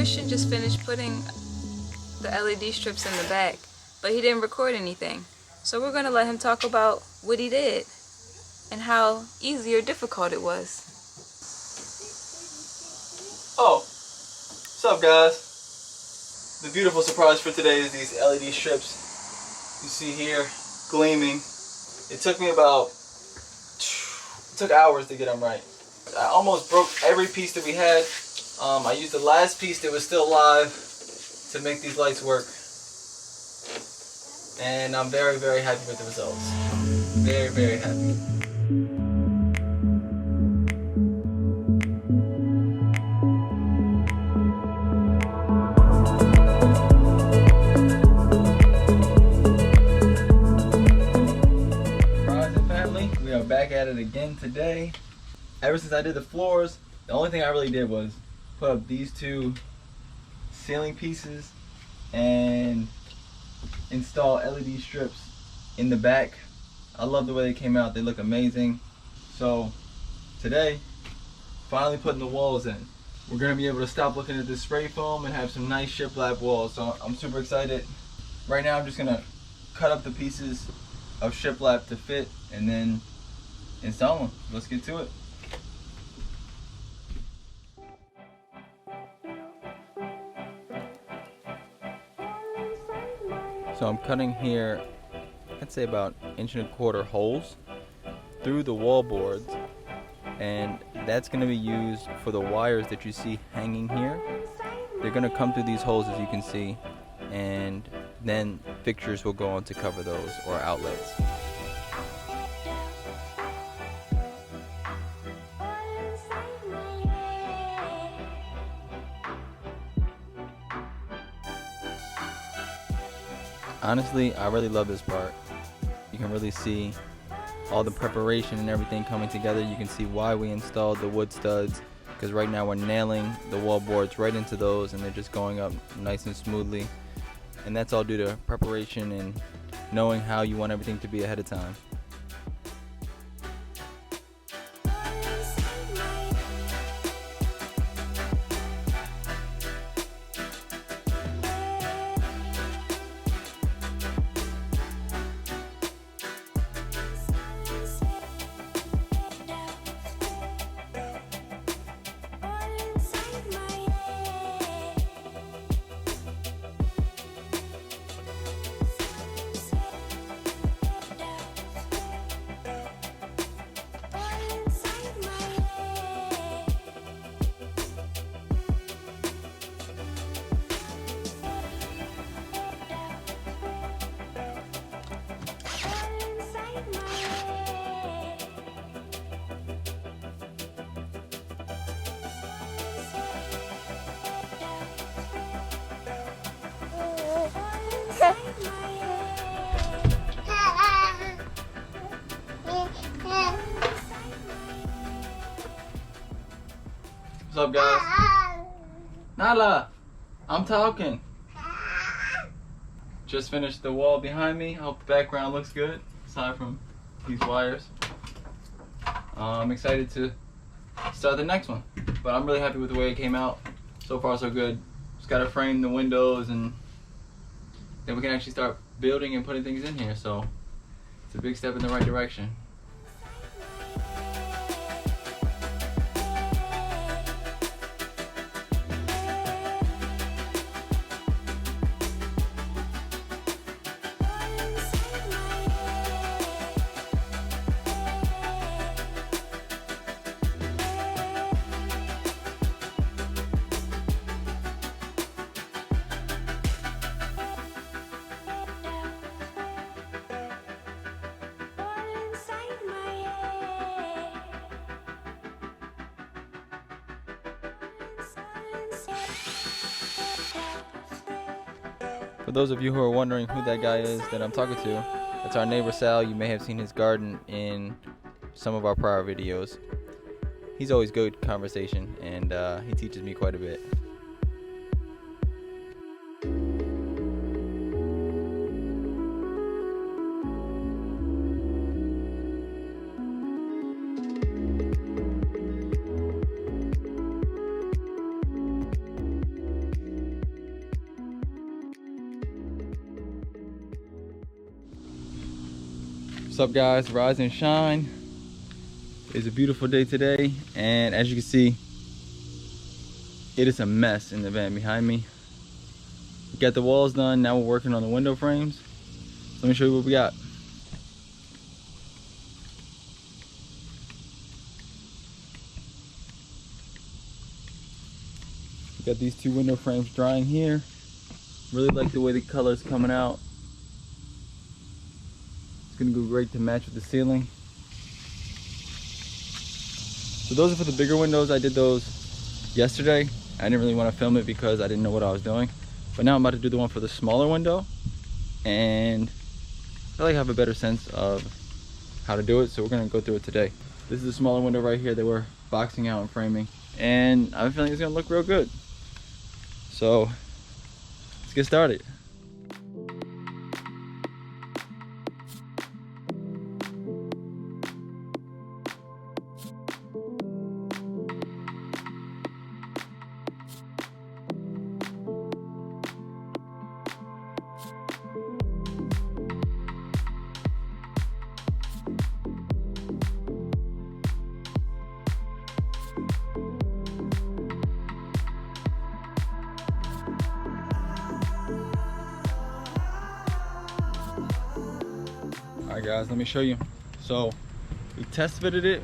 Christian just finished putting the LED strips in the back, but he didn't record anything. So we're going to let him talk about what he did and how easy or difficult it was. Oh, what's up guys? The beautiful surprise for today is these LED strips you see here gleaming. It took hours to get them right. I almost broke every piece that we had. I used the last piece that was still alive to make these lights work. And I'm very, very happy with the results. Very, very happy. Friends and family, we are back at it again today. Ever since I did the floors, the only thing I really did was put up these two ceiling pieces and install LED strips in the back. I love the way they came out. They look amazing. So today, finally putting the walls in. We're gonna be able to stop looking at this spray foam and have some nice shiplap walls. So I'm super excited. Right now I'm just gonna cut up the pieces of shiplap to fit and then install them. Let's get to it. So I'm cutting here, I'd say about 1.25 inch holes through the wall boards, and that's going to be used for the wires that you see hanging here. They're going to come through these holes, as you can see, and then fixtures will go on to cover those, or outlets. Honestly, I really love this part. You can really see all the preparation and everything coming together. You can see why we installed the wood studs, because right now we're nailing the wall boards right into those and they're just going up nice and smoothly. And that's all due to preparation and knowing how you want everything to be ahead of time. What's up, guys? Nyla, I'm talking. Just finished the wall behind me. I hope the background looks good, aside from these wires. I'm excited to start the next one, but I'm really happy with the way it came out. So far, so good. Just gotta frame the windows, and then we can actually start building and putting things in here. So it's a big step in the right direction. For those of you who are wondering who that guy is that I'm talking to, that's our neighbor Sal. You may have seen his garden in some of our prior videos. He's always good conversation, and he teaches me quite a bit. What's up, guys? Rise and shine. It's a beautiful day today, and as you can see, it is a mess in the van behind me. We got the walls done. Now we're working on the window frames. Let me show you what we got. We got these two window frames drying here. Really like the way the color is coming out. It's gonna go great to match with the ceiling. So those are for the bigger windows. I did those yesterday. I didn't really want to film it because I didn't know what I was doing. But now I'm about to do the one for the smaller window. And I feel like I have a better sense of how to do it. So we're gonna go through it today. This is the smaller window right here that we're boxing out and framing. And I have a feeling it's gonna look real good. So let's get started. Alright guys, let me show you. So we test fitted it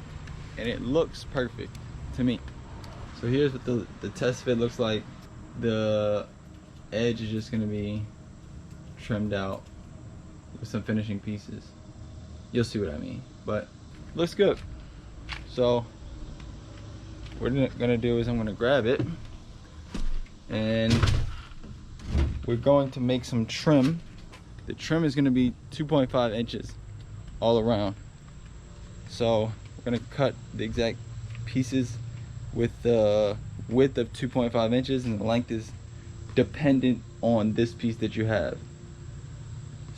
and it looks perfect to me. So here's what the test fit looks like. The edge is just going to be trimmed out with some finishing pieces. You'll see what I mean, but looks good. So what we're going to do is I'm going to grab it and we're going to make some trim. The trim is going to be 2.5 inches all around. So we're going to cut the exact pieces with the width of 2.5 inches, and the length is dependent on this piece that you have.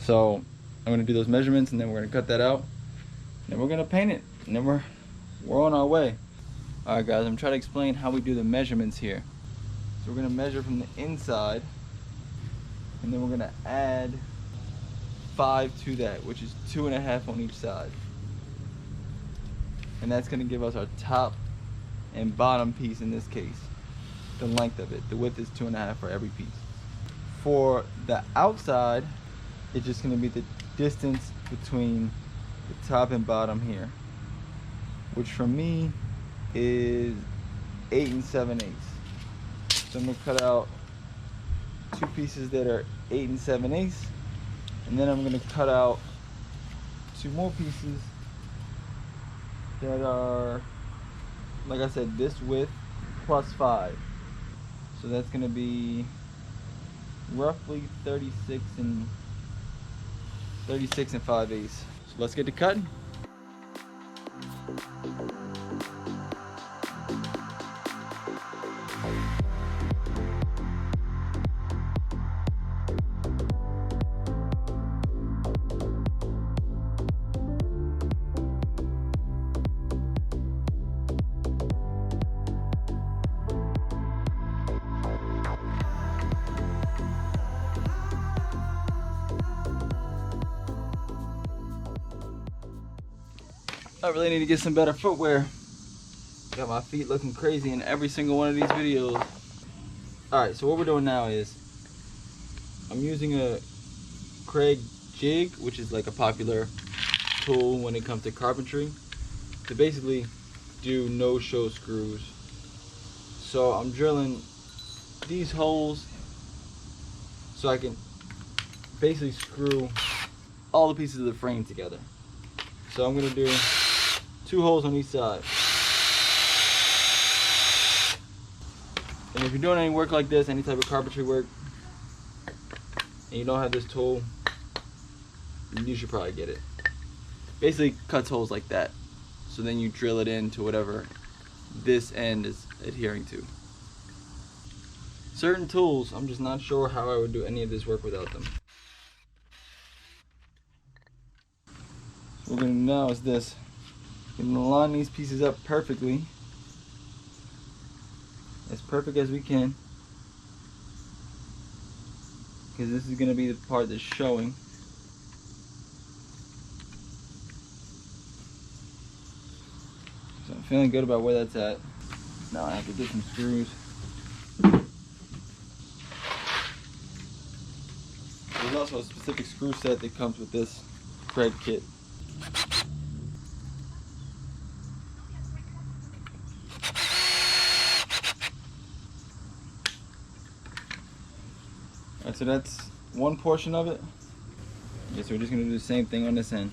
So I'm going to do those measurements, and then we're going to cut that out, and then we're going to paint it, and then we're on our way. Alright guys, I'm trying to explain how we do the measurements here. So we're going to measure from the inside, and then we're going to add 5 to that, which is 2.5 on each side, and that's going to give us our top and bottom piece. In this case, the length of it, the width is 2.5 for every piece. For the outside, it's just going to be the distance between the top and bottom here, which for me is 8 7/8. So I'm going to cut out 2 pieces that are 8 7/8. And then I'm going to cut out 2 more pieces that are, like I said, this width plus 5. So that's going to be roughly 36 and 5/8. So let's get to cutting. I really need to get some better footwear. Got my feet looking crazy in every single one of these videos. Alright, so what we're doing now is I'm using a Craig jig, which is like a popular tool when it comes to carpentry, to basically do no-show screws. So I'm drilling these holes so I can basically screw all the pieces of the frame together. So I'm going to do 2 holes on each side. And if you're doing any work like this, any type of carpentry work, and you don't have this tool, you should probably get it. Basically cuts holes like that. So then you drill it into whatever this end is adhering to. Certain tools, I'm just not sure how I would do any of this work without them. What we're going to do now is this. We're going to line these pieces up perfectly. As perfect as we can. Because this is going to be the part that's showing. So I'm feeling good about where that's at. Now I have to get some screws. There's also a specific screw set that comes with this thread kit. Alright, so that's one portion of it. Guess we're just gonna do the same thing on this end.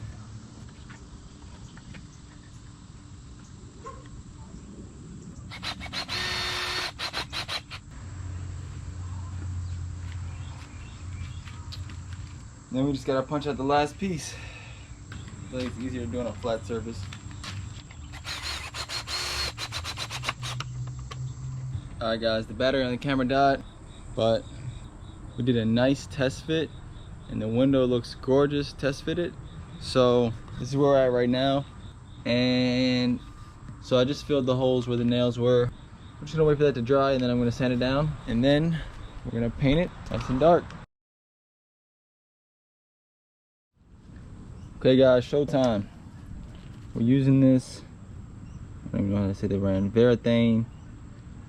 Then we just gotta punch out the last piece. I feel like it's easier doing a flat surface. Alright guys, the battery on the camera died, but we did a nice test fit and the window looks gorgeous test fitted. So this is where we're at right now. And so I just filled the holes where the nails were. I'm just gonna wait for that to dry and then I'm gonna sand it down and then we're gonna paint it nice and dark. Okay guys, showtime. We're using this, I don't even know how to say the brand, Varathane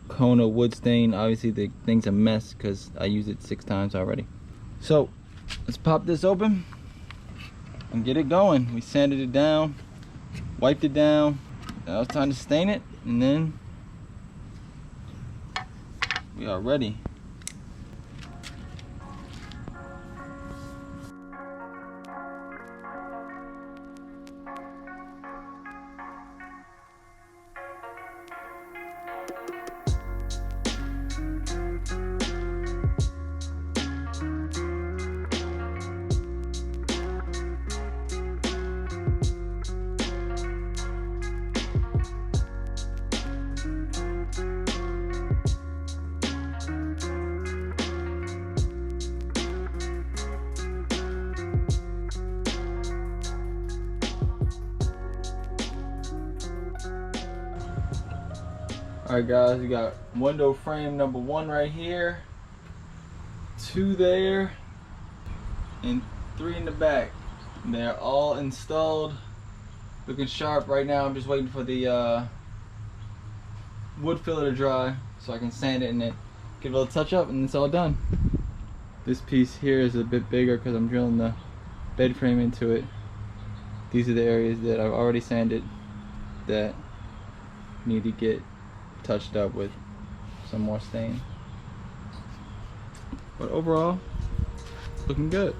Kona wood stain. Obviously the thing's a mess because I used it 6 times already. So let's pop this open and get it going. We sanded it down, wiped it down. Now it's time to stain it and then we are ready. Alright guys, we got window frame number 1 right here, 2 there, and 3 in the back. And they're all installed, looking sharp. Right now I'm just waiting for the wood filler to dry so I can sand it and then give it a little touch up and it's all done. This piece here is a bit bigger because I'm drilling the bed frame into it. These are the areas that I've already sanded that need to get touched up with some more stain. But overall, looking good.